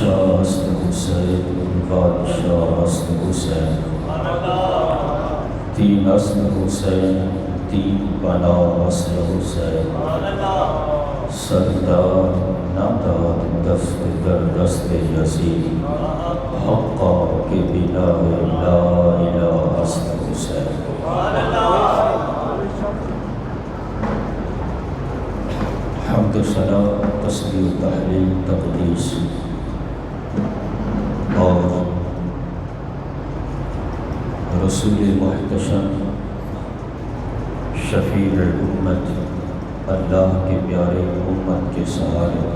شاہ است حسین بادشاہ است حسین تین است حسین تین بنا است حسین سردار ناداد دست در دست یزید حقا کے بنا لا الہ است حسین حمد و ثنا تسبیح و تحلیل تقدیس اور رسول محتشم شفیع امت اللہ کے پیارے امت کے سہارے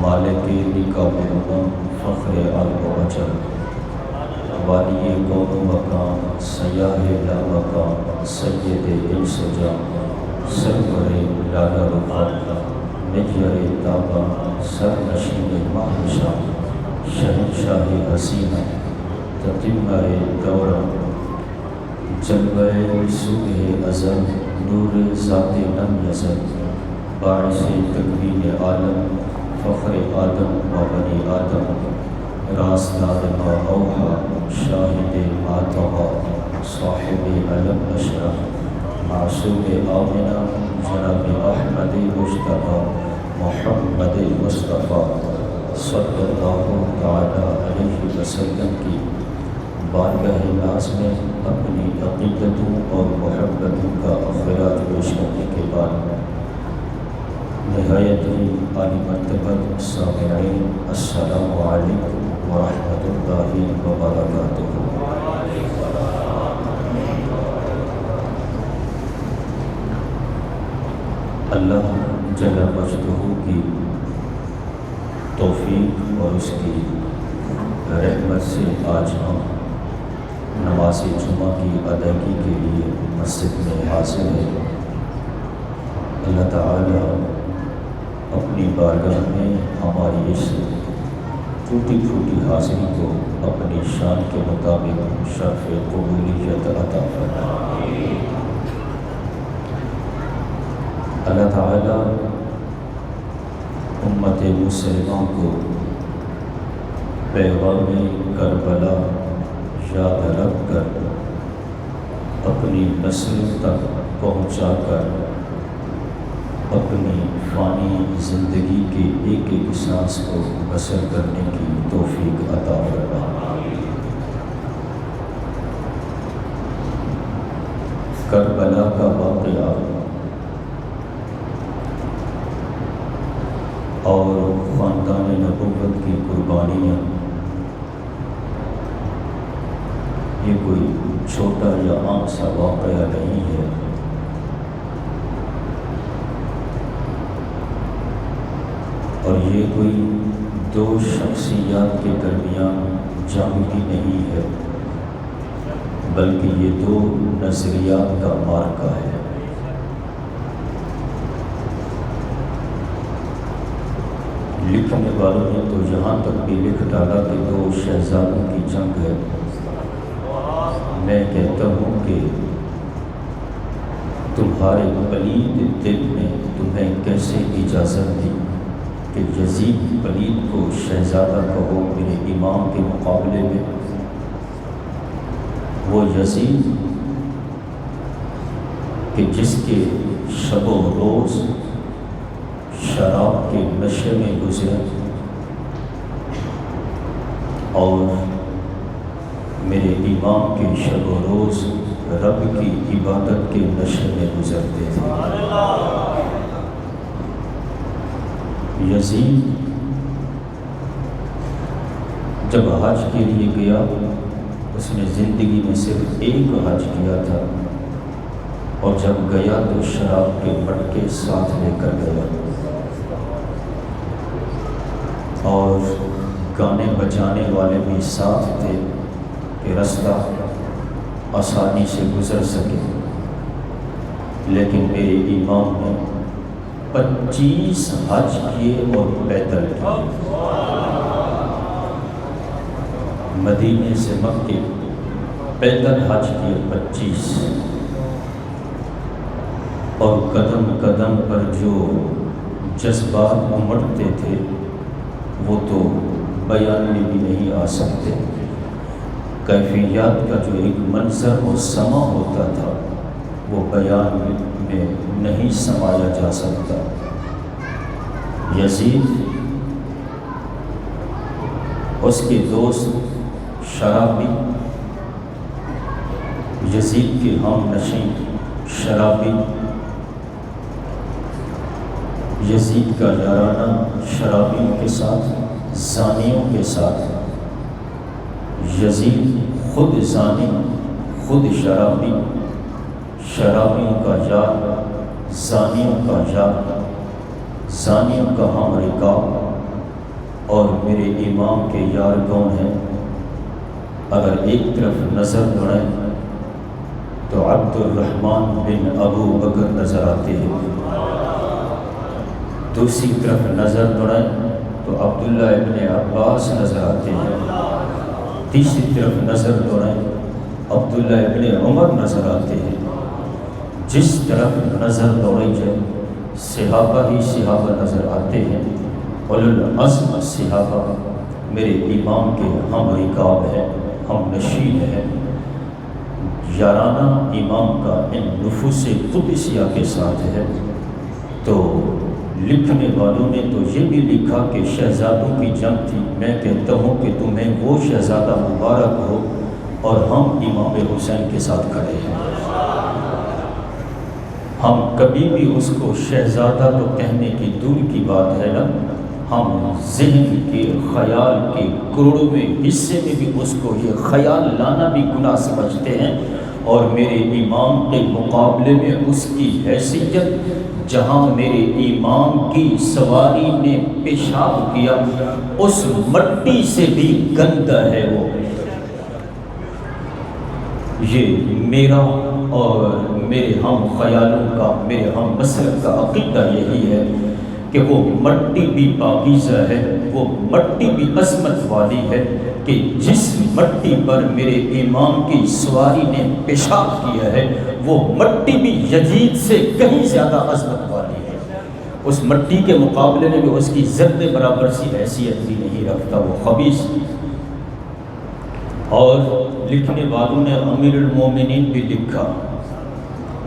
مالک نکاب امم فخر عالم و اجل والی کون و مقام سیاہ لا مقام سید انس و جان سرور لالا رفاق نجر تابا سر نشین ماہشاہ شہنشاہ حسینہ تتمہ دورہ جلوہ صبح ازل نور ذات لم یزل باعث تکوین عالم فخر آدم و بنی آدم رازدار ما اوحا شاہد ما طغا صاحب علم اشرف معصوم آمنہ جناب احمد مجتبی محمد مصطفیٰ صلی اللہ تعالی علیہ وسلم کی بارگاہ ناز میں اپنی عقیدتوں اور محبتوں کا خراج پیش کرنے کے بعد نہایت ہی عالی مرتبت سامعین السلام علیکم ورحمۃ اللہ وبرکاتہ۔ اللہ جل مجدہ کی توفیق اور اس کی رحمت سے آج ہم نماز جمعہ کی ادائیگی کے لیے مسجد میں حاضر ہیں۔ اللہ تعالی اپنی بارگاہ میں ہماری اس ٹوٹی پھوٹی حاضری کو اپنی شان کے مطابق شرف قبولیت عطا فرمائے۔ اللہ تعالی امت مسلمان کو پیغام کربلا یاد رکھ کر اپنی نسل تک پہنچا کر اپنی فانی زندگی کے ایک ایک سانس کو بسر کرنے کی توفیق عطا فرمائے۔ کربلا کا واقعہ اور خاندان نبوت کی قربانیاں یہ کوئی چھوٹا یا عام سا واقعہ نہیں ہے، اور یہ کوئی دو شخصیات کے درمیان جنگ بھی نہیں ہے، بلکہ یہ دو نظریات کا معرکہ ہے۔ لکھنے والوں نے تو یہاں تک بھی لکھ ڈالا کہ دو شہزادوں کی جنگ ہے۔ میں کہتا ہوں کہ تمہارے پلید دل نے تمہیں کیسے اجازت دی کہ یزید پلید کو شہزادہ کہو میرے امام کے مقابلے میں؟ وہ یزید کہ جس کے شب و روز شراب کے نشے میں گزرے اور میرے امام کے شب و روز رب کی عبادت کے نشے میں گزرتے تھے۔ یزید جب حج کے لیے گیا، اس نے زندگی میں صرف ایک حج کیا تھا، اور جب گیا تو شراب کے مٹکے ساتھ لے کر گیا، اور گانے بجانے والے بھی ساتھ تھے کہ رستہ آسانی سے گزر سکے۔ لیکن میرے امام نے 25 حج کیے اور پیدل کیے، مدینے سے مکے پیدل حج کیے 25، اور قدم قدم پر جو جذبات امڑتے تھے وہ بیان میں بھی نہیں آ سکتے۔ کیفیات کا جو ایک منظر و سما ہوتا تھا وہ بیان میں نہیں سمایا جا سکتا۔ یزید، اس کے دوست شرابی، یزید کے ہم نشین شرابی، یزید کا یارانہ شرابیوں کے ساتھ، زانیوں کے ساتھ۔ یزید خود زانی، خود شرابی، شرابیوں کا یار، زانیوں کا یار، زانیوں کا ہم رکاب۔ اور میرے امام کے یار کون ہیں؟ اگر ایک طرف نظر دوڑیں تو عبد الرحمن بن ابو بکر نظر آتے ہیں، دوسری طرف نظر دوڑیں تو عبداللہ ابن عباس نظر آتے ہیں، تیسری طرف نظر دوڑیں عبداللہ ابن عمر نظر آتے ہیں۔ جس طرف نظر دوڑی جائے صحابہ ہی صحابہ نظر آتے ہیں۔ اولوالعزم صحابہ میرے امام کے ہم رکاب ہیں، ہم نشین ہیں۔ یارانہ امام کا ان نفوس قدسیہ کے ساتھ ہے۔ تو لکھنے والوں نے تو یہ بھی لکھا کہ شہزادوں کی جنگ تھی۔ میں کہتا ہوں کہ تمہیں وہ شہزادہ مبارک ہو اور ہم امام حسین کے ساتھ کھڑے ہیں۔ ہم کبھی بھی اس کو شہزادہ تو کہنے کی دور کی بات ہے نا، ہم ذہن کے خیال کے کروڑویں حصے میں بھی اس کو یہ خیال لانا بھی گناہ سمجھتے ہیں۔ اور میرے امام کے مقابلے میں اس کی حیثیت، جہاں میرے امام کی سواری نے پیشاب کیا اس مٹی سے بھی گندہ ہے وہ۔ یہ میرا اور میرے ہم خیالوں کا، میرے ہم مسلک کا عقیدہ یہی ہے کہ وہ مٹی بھی پاکیزہ ہے، وہ مٹی بھی عظمت والی ہے کہ جس مٹی پر میرے امام کی سواری نے پیشاب کیا ہے وہ مٹی بھی یزید سے کہیں زیادہ عظمت والی ہے۔ اس مٹی کے مقابلے میں بھی اس کی ذرے برابر سی حیثیت بھی نہیں رکھتا وہ خبیث۔ اور لکھنے والوں نے امیر المومنین بھی لکھا،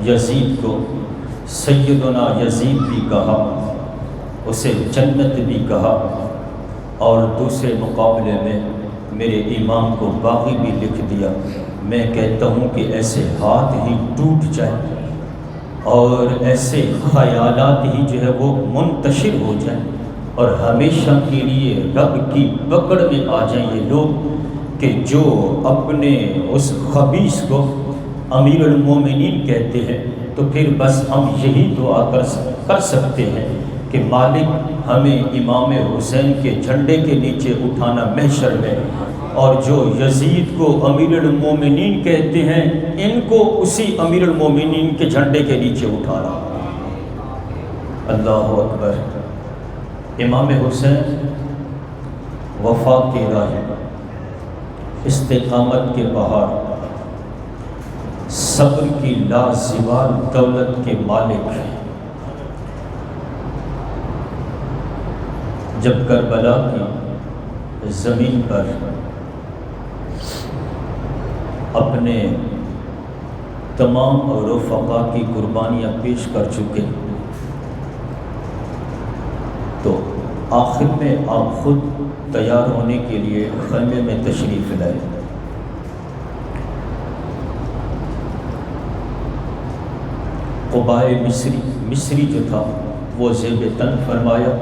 یزید کو سیدنا یزید بھی کہا، اسے جنت بھی کہا، اور دوسرے مقابلے میں میرے امام کو باغی بھی لکھ دیا۔ میں کہتا ہوں کہ ایسے ہاتھ ہی ٹوٹ جائیں اور ایسے خیالات ہی جو ہے وہ منتشر ہو جائیں اور ہمیشہ کے لیے رب کی پکڑ میں آ جائیں یہ لوگ کہ جو اپنے اس خبیث کو امیر المومنین کہتے ہیں۔ تو پھر بس ہم یہی دعا کر سکتے ہیں کہ مالک ہمیں امام حسین کے جھنڈے کے نیچے اٹھانا محشر میں، اور جو یزید کو امیر المومنین کہتے ہیں ان کو اسی امیر المومنین کے جھنڈے کے نیچے اٹھانا۔ اللہ اکبر۔ امام حسین وفا کے راہ، استقامت کے پہاڑ، صبر کی لازوال دولت کے مالک ہیں۔ جب کربلا کی زمین پر اپنے تمام رفقا کی قربانیاں پیش کر چکے تو آخر میں آپ خود تیار ہونے کے لیے خیمے میں تشریف لائے۔ قبائے مصری جو تھا وہ زیب تن فرمایا،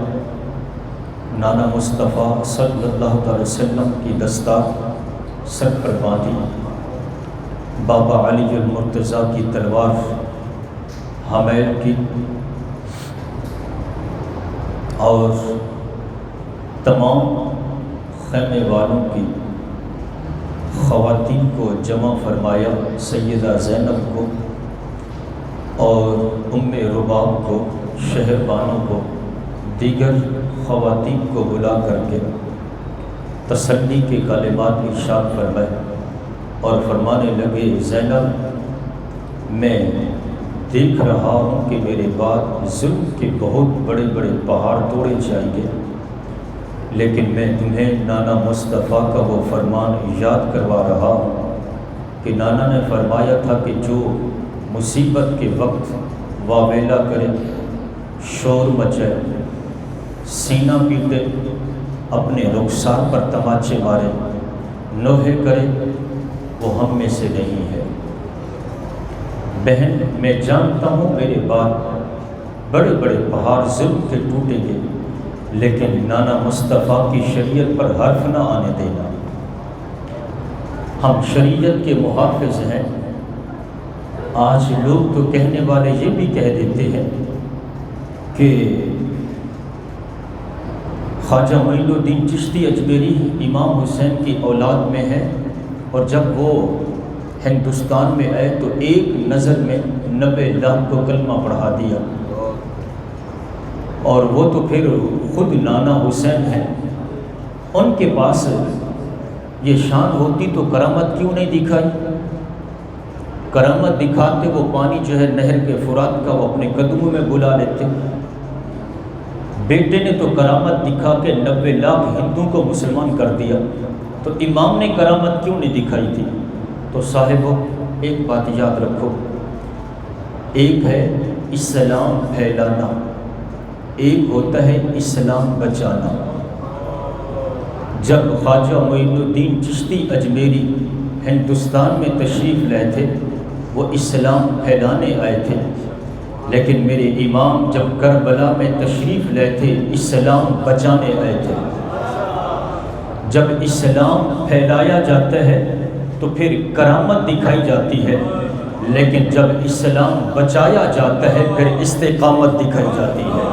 نانا مصطفیٰ صلی اللہ علیہ وسلم کی دستار سر پر باندھی، بابا علی المرتضیٰ کی تلوار حمیل کی، اور تمام خیمے والوں کی خواتین کو جمع فرمایا، سیدہ زینب کو اور ام رباب کو، شہر بانوں کو، دیگر خواتین کو بلا کر کے تسلی کے کلمات ارشاد فرمائے اور فرمانے لگے، زینب میں دیکھ رہا ہوں کہ میرے بعد ظلم کے بہت بڑے بڑے پہاڑ توڑے جائیں گے، لیکن میں تمہیں نانا مصطفیٰ کا وہ فرمان یاد کروا رہا ہوں کہ نانا نے فرمایا تھا کہ جو مصیبت کے وقت واویلا کرے، شور مچائے، سینہ پیٹے، اپنے رخسار پر تماچے مارے، نوحے کرے، وہ ہم میں سے نہیں ہے۔ بہن، میں جانتا ہوں میرے بعد بڑے بڑے پہاڑ ظلم کے ٹوٹیں گے، لیکن نانا مصطفیٰ کی شریعت پر حرف نہ آنے دینا۔ ہم شریعت کے محافظ ہیں۔ آج لوگ تو کہنے والے یہ بھی کہہ دیتے ہیں کہ خواجہ معین الدین چشتی اجمیری امام حسین کی اولاد میں ہے، اور جب وہ ہندوستان میں آئے تو ایک نظر میں 90 لاکھ کو کلمہ پڑھا دیا، اور وہ تو پھر خود نانا حسین ہیں۔ ان کے پاس یہ شان ہوتی تو کرامت کیوں نہیں دکھائی؟ کرامت دکھاتے وہ پانی جو ہے نہر کے فرات کا وہ اپنے قدموں میں بلا لیتے۔ بیٹے نے تو کرامت دکھا کے 90 لاکھ ہندوؤں کو مسلمان کر دیا، تو امام نے کرامت کیوں نہیں دکھائی تھی؟ تو صاحبو، ایک بات یاد رکھو، ایک ہے اسلام پھیلانا، ایک ہوتا ہے اسلام بچانا۔ جب خواجہ معین الدین چشتی اجمیری ہندوستان میں تشریف لائے تھے، وہ اسلام پھیلانے آئے تھے، لیکن میرے امام جب کربلا میں تشریف لائے تھے، اسلام بچانے آئے تھے۔ جب اسلام پھیلایا جاتا ہے تو پھر کرامت دکھائی جاتی ہے، لیکن جب اسلام بچایا جاتا ہے پھر استقامت دکھائی جاتی ہے۔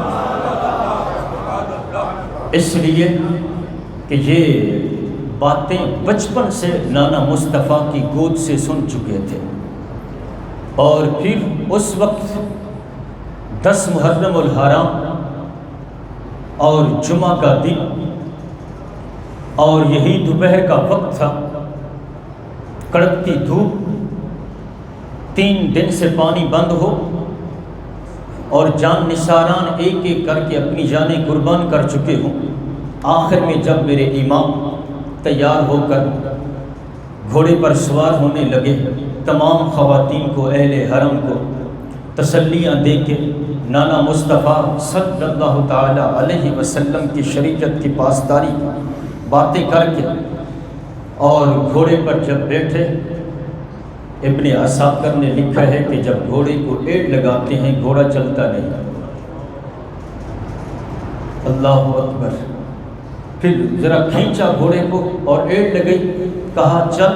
اس لیے کہ یہ باتیں بچپن سے نانا مصطفیٰ کی گود سے سن چکے تھے، اور پھر اس وقت 10 محرم الحرام اور جمعہ کا دن، اور یہی دوپہر کا وقت تھا، کڑکتی دھوپ، 3 دن سے پانی بند ہو، اور جان نثاران ایک ایک کر کے اپنی جانیں قربان کر چکے ہوں۔ آخر میں جب میرے امام تیار ہو کر گھوڑے پر سوار ہونے لگے، تمام خواتین کو، اہل حرم کو تسلیاں دے کے نانا مصطفیٰ صلی اللہ تعالی علیہ وسلم کی شریعت کی پاسداری باتیں کر کے، اور گھوڑے پر جب بیٹھے، ابن عساکر نے لکھا ہے کہ جب گھوڑے کو ایڑ لگاتے ہیں گھوڑا چلتا نہیں۔ اللہ اکبر! پھر ذرا کھینچا گھوڑے کو اور ایڑ لگئی، کہا چل،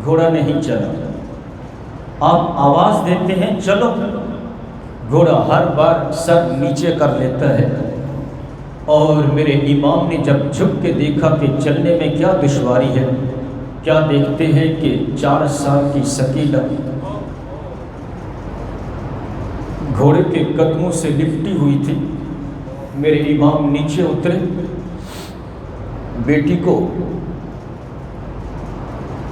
گھوڑا نہیں چلا۔ آپ آواز دیتے ہیں چلو، گھوڑا ہر بار سر نیچے کر لیتا ہے۔ اور میرے امام نے جب جھک کے دیکھا کہ چلنے میں کیا دشواری ہے، کیا دیکھتے ہیں کہ 4 سال کی سکینہ گھوڑے کے قدموں سے لپٹی ہوئی تھی۔ میرے امام نیچے اترے، بیٹی کو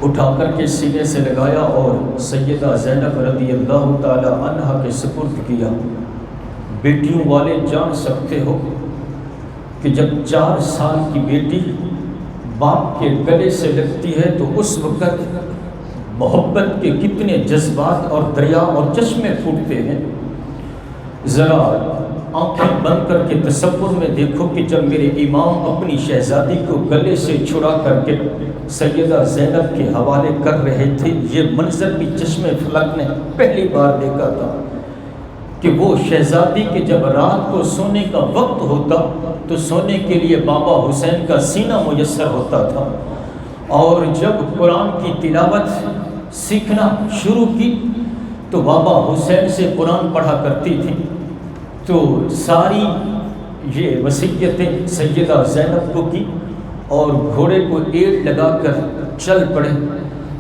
اٹھا کر کے سینے سے لگایا اور سیدہ زینب رضی اللہ تعالی عنہا کے سپرد کیا۔ بیٹیوں والے جان سکتے ہو کہ جب 4 سال کی بیٹی باپ کے گلے سے لگتی ہے تو اس وقت محبت کے کتنے جذبات اور دریا اور چشمے پھوٹتے ہیں۔ ذرا آنکھیں بند کر کے تصور میں دیکھو کہ جب میرے امام اپنی شہزادی کو گلے سے چھڑا کر کے سیدہ زینب کے حوالے کر رہے تھے، یہ منظر بھی چشمے فلک نے پہلی بار دیکھا تھا کہ وہ شہزادی کے جب رات کو سونے کا وقت ہوتا تو سونے کے لیے بابا حسین کا سینہ میسر ہوتا تھا، اور جب قرآن کی تلاوت سیکھنا شروع کی تو بابا حسین سے قرآن پڑھا کرتی تھی۔ تو ساری یہ وصیتیں سیدہ زینب کو کی، اور گھوڑے کو ایڑ لگا کر چل پڑے۔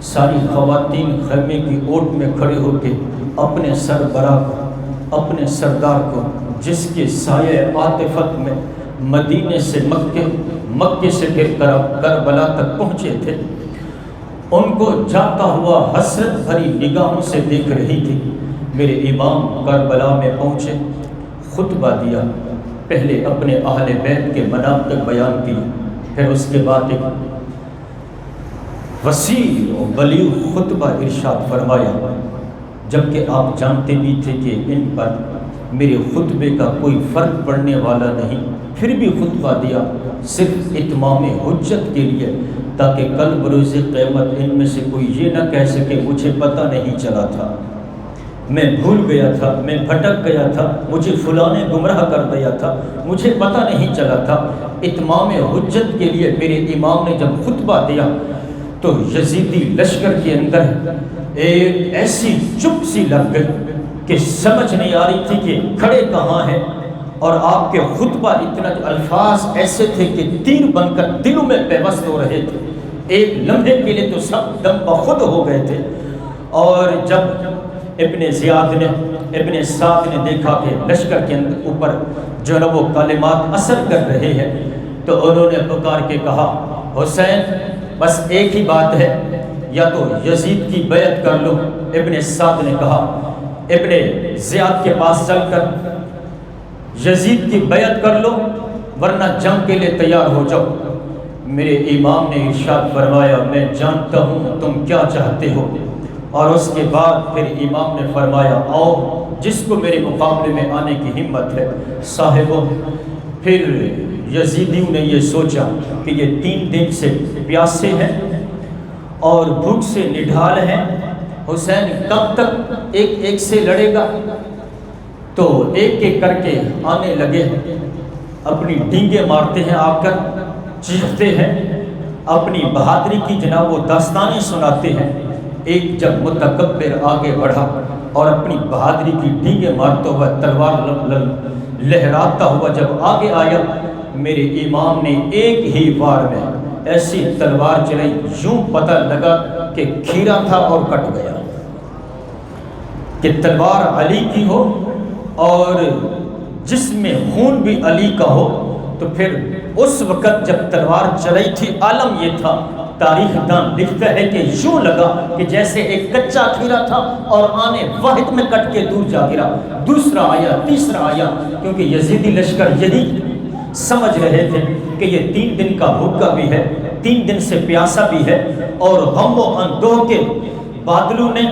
ساری خواتین خیمے کی اوٹ میں کھڑے ہو کے اپنے سربراہ کو، اپنے سردار کو، جس کے سایہ عاطفت میں مدینے سے مکے سے پھر کربلا تک پہنچے تھے، ان کو جاتا ہوا حسرت بھری نگاہوں سے دیکھ رہی تھی۔ میرے امام کربلا میں پہنچے، خطبہ دیا، پہلے اپنے اہل بیت کے مناقب بیان کی، پھر اس کے بعد ایک وسیع و بلیغ خطبہ ارشاد فرمایا، جبکہ آپ جانتے بھی تھے کہ ان پر میرے خطبے کا کوئی فرق پڑنے والا نہیں، پھر بھی خطبہ دیا صرف اتمام حجت کے لیے، تاکہ کل بروز قیامت ان میں سے کوئی یہ نہ کہہ سکے مجھے پتہ نہیں چلا تھا، میں بھول گیا تھا، میں بھٹک گیا تھا، مجھے فلاں نے گمراہ کر دیا تھا، مجھے پتہ نہیں چلا تھا۔ اتمام حجت کے لیے میرے امام نے جب خطبہ دیا تو یزیدی لشکر کے اندر ایک ایسی چپ سی لگ گئی کہ سمجھ نہیں آ رہی تھی کہ کھڑے کہاں ہیں، اور آپ کے خطبہ اتنا الفاظ ایسے تھے کہ تیر بن کر دلوں میں پیوست ہو رہے تھے، ایک لمحے کے لیے تو سب دم بخود ہو گئے تھے۔ اور جب ابن سعد نے دیکھا کہ لشکر کے اندر اوپر جو ہے وہ کلمات اثر کر رہے ہیں، تو انہوں نے پکار کے کہا، حسین بس ایک ہی بات ہے، یا تو یزید کی بیعت کر لو۔ ابن سعد نے کہا ابن زیاد کے پاس چل کر یزید کی بیعت کر لو، ورنہ جنگ کے لیے تیار ہو جاؤ۔ میرے امام نے ارشاد فرمایا، میں جانتا ہوں تم کیا چاہتے ہو۔ اور اس کے بعد پھر امام نے فرمایا، آؤ جس کو میرے مقابلے میں آنے کی ہمت ہے صاحبوں۔ پھر یزیدیوں نے یہ سوچا کہ یہ 3 دن سے پیاسے ہیں اور بھوک سے نڈھال ہیں، حسین کب تک ایک سے لڑے گا؟ تو ایک ایک کر کے آنے لگے، اپنی ڈینگیں مارتے ہیں، آ کر چیختے ہیں، اپنی بہادری کی جناب وہ داستانیں سناتے ہیں۔ ایک جب متکبر آگے بڑھا اور اپنی بہادری کی ڈینگیں مارتا ہوا، تلوار لہراتا ہوا جب آگے آیا، میرے امام نے ایک ہی وار میں ایسی تلوار چلائی، یوں پتہ لگا کہ کھیرا تھا اور کٹ گیا۔ کہ تلوار علی کی ہو اور جس میں خون بھی علی کا ہو، تو پھر اس وقت جب تلوار چلائی تھی عالم یہ تھا، تاریخ دان لکھتا ہے کہ یوں لگا کہ جیسے ایک کچا کھیرا تھا اور آنے واحد میں کٹ کے دور جا گرا۔ دوسرا آیا، تیسرا آیا، کیونکہ یزیدی لشکر یہی سمجھ رہے تھے کہ یہ 3 دن کا بھوکا بھی ہے، 3 دن سے پیاسا بھی ہے، اور غم و اندوہ کے بادلوں نے،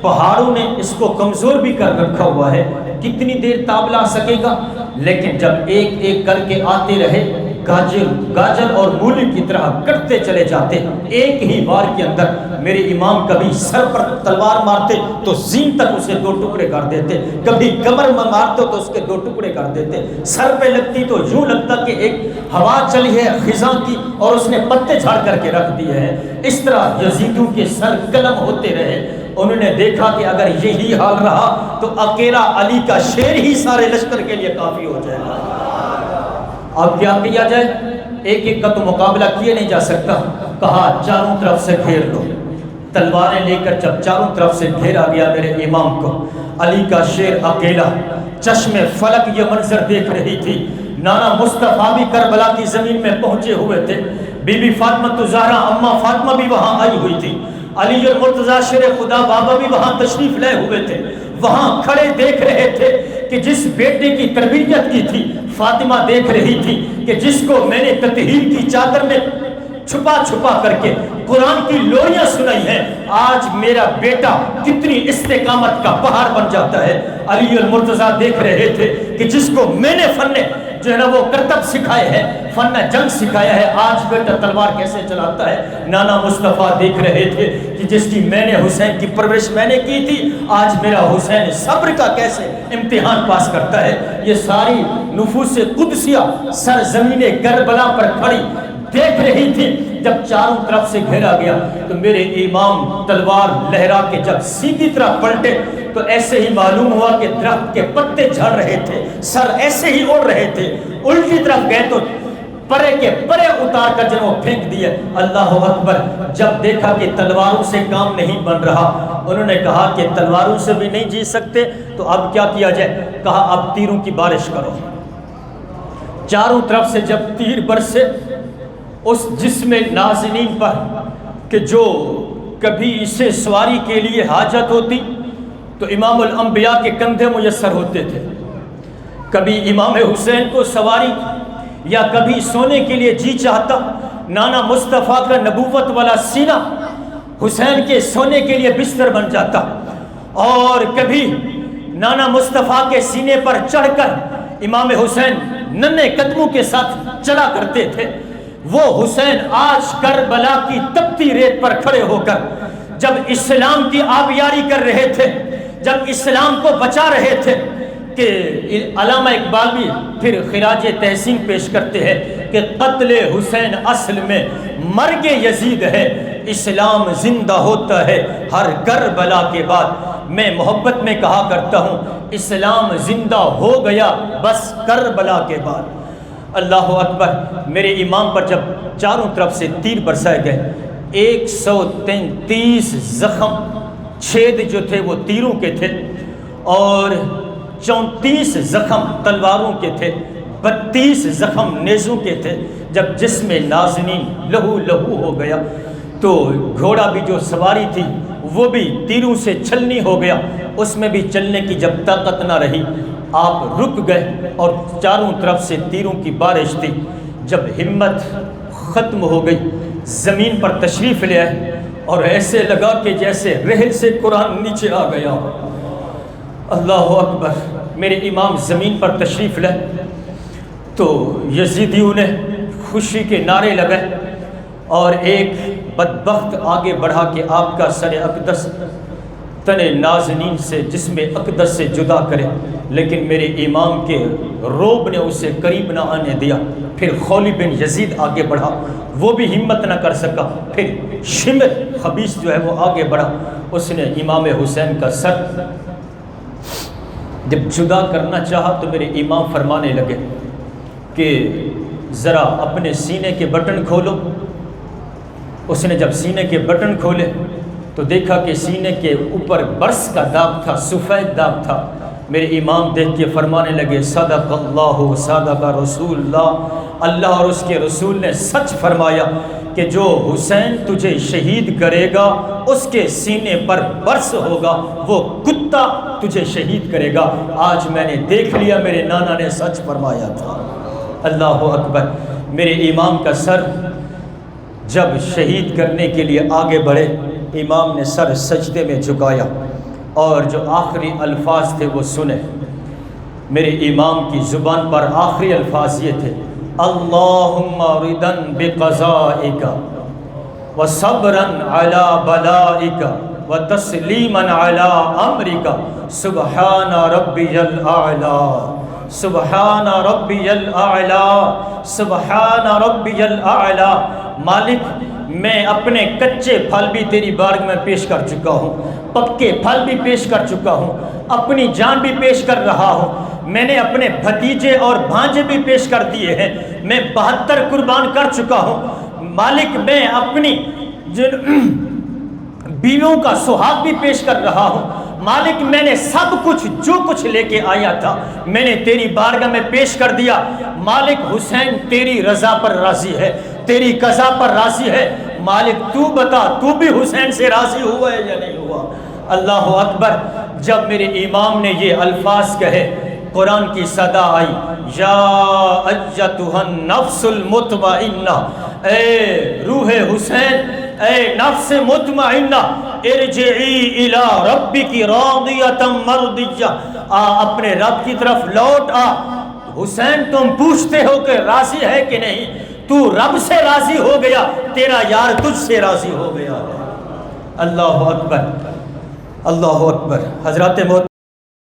پہاڑوں نے اس کو کمزور بھی کر رکھا ہوا ہے، کتنی دیر تابلا سکے گا؟ لیکن جب ایک ایک کر کے آتے رہے، گاجر اور مولی کی طرح کٹتے چلے جاتے، ایک ہی وار کے اندر میرے امام کبھی سر پر تلوار مارتے تو زین تک اسے 2 ٹکڑے کر دیتے، کبھی کمر میں مارتے تو اس کے 2 ٹکڑے کر دیتے، سر پہ لگتی تو یوں لگتا کہ ایک ہوا چلی ہے خزاں کی اور اس نے پتے جھاڑ کر کے رکھ دیے ہیں۔ اس طرح یزیدوں کے سر قلم ہوتے رہے۔ انہوں نے دیکھا کہ اگر یہی حال رہا تو اکیلا علی کا شیر ہی سارے لشکر کے لیے کافی ہو جائے گا۔ اب کیا کیا جائے؟ ایک ایک کا تو مقابلہ کیا نہیں جا سکتا، کہا چاروں طرف سے گھیر لو۔ تلواریں لے کر جب چاروں طرف سے گھیرا گیا میرے امام کو، علی کا شیر اکیلا، چشم فلک یہ منظر دیکھ رہی تھی۔ نانا مصطفیٰ بھی کربلا کی زمین میں پہنچے ہوئے تھے، بی بی فاطمہ زہرا اماں فاطمہ بھی وہاں آئی ہوئی تھی، علی المرتضیٰ شیر خدا بابا بھی وہاں تشریف لائے ہوئے تھے، وہاں کھڑے دیکھ رہے تھے کہ جس بیٹے کی تربیت کی تھی فاطمہ دیکھ رہی تھی کہ جس کو میں نے تطہیر کی چادر میں چھپا چھپا کر کے قرآن کی لوریاں سنائی ہیں، آج میرا بیٹا کتنی استقامت کا پہاڑ بن جاتا ہے۔ علی المرتضیٰ دیکھ رہے تھے کہ جس کو میں نے فن جو ہے نا وہ کرتب سکھائے ہیں، فن جنگ سکھایا ہے، آج بیٹا تلوار کیسے چلاتا ہے۔ نانا مصطفیٰ دیکھ رہے تھے کہ جس کی میں نے حسین کی پرورش میں نے کی تھی، آج میرا حسین صبر کا کیسے امتحان پاس کرتا ہے۔ یہ ساری نفوس قدسیہ سرزمین کربلا پر کھڑی دیکھ رہی تھی۔ جب چاروں طرف سے گھیرا گیا تو میرے امام تلوار لہرا کے جب سیدھی طرح پلٹے تو ایسے ہی معلوم ہوا کہ درخت کے پتے جھڑ رہے تھے، سر ایسے ہی اڑ رہے تھے، الٹی طرف گئے تو پرے کے پرے اتار کر جنہوں پھینک دیے۔ اللہ اکبر۔ جب دیکھا کہ تلواروں سے کام نہیں بن رہا، انہوں نے کہا کہ تلواروں سے بھی نہیں جیت سکتے تو اب کیا کیا جائے؟ کہا اب تیروں کی بارش کرو۔ چاروں طرف سے جب تیر برسے اس جسم نازنین پر کہ جو کبھی اسے سواری کے لیے حاجت ہوتی تو امام الانبیاء کے کندھے میسر ہوتے تھے، کبھی امام حسین کو سواری یا کبھی سونے کے لیے جی چاہتا نانا مصطفیٰ کا نبوت والا سینہ حسین کے سونے کے لیے بستر بن جاتا، اور کبھی نانا مصطفیٰ کے سینے پر چڑھ کر امام حسین ننھے قدموں کے ساتھ چلا کرتے تھے۔ وہ حسین آج کربلا کی تپتی ریت پر کھڑے ہو کر جب اسلام کی آبیاری کر رہے تھے، جب اسلام کو بچا رہے تھے، کہ علامہ اقبال بھی پھر خراج تحسین پیش کرتے ہیں کہ قتل حسین اصل میں مرگ یزید ہے، اسلام زندہ ہوتا ہے ہر کربلا کے بعد۔ میں محبت میں کہا کرتا ہوں اسلام زندہ ہو گیا بس کربلا کے بعد۔ اللہ اکبر۔ میرے امام پر جب چاروں طرف سے تیر برسائے گئے، 133 زخم چھید جو تھے وہ تیروں کے تھے، اور 34 زخم تلواروں کے تھے، 32 زخم نیزوں کے تھے۔ جب جسم نازنین لہو لہو ہو گیا تو گھوڑا بھی جو سواری تھی وہ بھی تیروں سے چھلنی ہو گیا، اس میں بھی چلنے کی جب طاقت نہ رہی آپ رک گئے، اور چاروں طرف سے تیروں کی بارش تھی۔ جب ہمت ختم ہو گئی زمین پر تشریف لے آئے، اور ایسے لگا کہ جیسے رحل سے قرآن نیچے آ گیا۔ اللہ اکبر۔ میرے امام زمین پر تشریف لائے تو یزیدیوں نے خوشی کے نعرے لگائے، اور ایک بدبخت آگے بڑھا کہ آپ کا سر اقدس تن نازنین سے جسم اقدس سے جدا کرے، لیکن میرے امام کے روب نے اسے قریب نہ آنے دیا۔ پھر خولی بن یزید آگے بڑھا، وہ بھی ہمت نہ کر سکا۔ پھر شمر خبیث جو ہے وہ آگے بڑھا، اس نے امام حسین کا سر جب جدا کرنا چاہا تو میرے امام فرمانے لگے کہ ذرا اپنے سینے کے بٹن کھولو۔ اس نے جب سینے کے بٹن کھولے تو دیکھا کہ سینے کے اوپر برس کا داغ تھا، سفید داغ تھا۔ میرے امام دیکھ کے فرمانے لگے صدق اللہ صدق رسول اللہ، اللہ اور اس کے رسول نے سچ فرمایا کہ جو حسین تجھے شہید کرے گا اس کے سینے پر برس ہوگا، وہ کتا تجھے شہید کرے گا۔ آج میں نے دیکھ لیا میرے نانا نے سچ فرمایا تھا۔ اللہ اکبر۔ میرے امام کا سر جب شہید کرنے کے لیے آگے بڑھے، امام نے سر سجدے میں جھکایا اور جو آخری الفاظ تھے وہ سنے۔ میرے امام کی زبان پر آخری الفاظ یہ تھے، اللہم رضا بقضائک وصبرا علی بلائک وتسلیما علی امرک سبحان ربی الاعلی سبحان ربی الاعلی سبحان ربی الاعلی۔ مالک میں اپنے کچے پھل بھی تیری بارگاہ میں پیش کر چکا ہوں، پکے پھل بھی پیش کر چکا ہوں، اپنی جان بھی پیش کر رہا ہوں، میں نے اپنے بھتیجے اور بھانجے بھی پیش کر دیے ہیں، میں 72 قربان کر چکا ہوں۔ مالک میں اپنی بیویوں کا سہاگ بھی پیش کر رہا ہوں۔ مالک میں نے سب کچھ جو کچھ لے کے آیا تھا میں نے تیری بارگاہ میں پیش کر دیا۔ مالک حسین تیری رضا پر راضی ہے، تیری قضا پر راضی ہے۔ مالک تو بتا تو بھی حسین سے راضی ہوا ہے یا نہیں ہوا؟ اللہ اکبر۔ جب میرے امام نے یہ الفاظ کہے قرآن کی صدا آئی، یا ایتھا النفس المطمئنہ، اے روح حسین، اے نفس مطمئنہ، ارجعی الی ربک راضیۃ مرضیہ، اپنے رب کی طرف لوٹ آ۔ حسین تم پوچھتے ہو کہ راضی ہے کہ نہیں، تو رب سے راضی ہو گیا، تیرا یار تجھ سے راضی ہو گیا۔ اللہ اکبر، اللہ اکبر۔ حضرات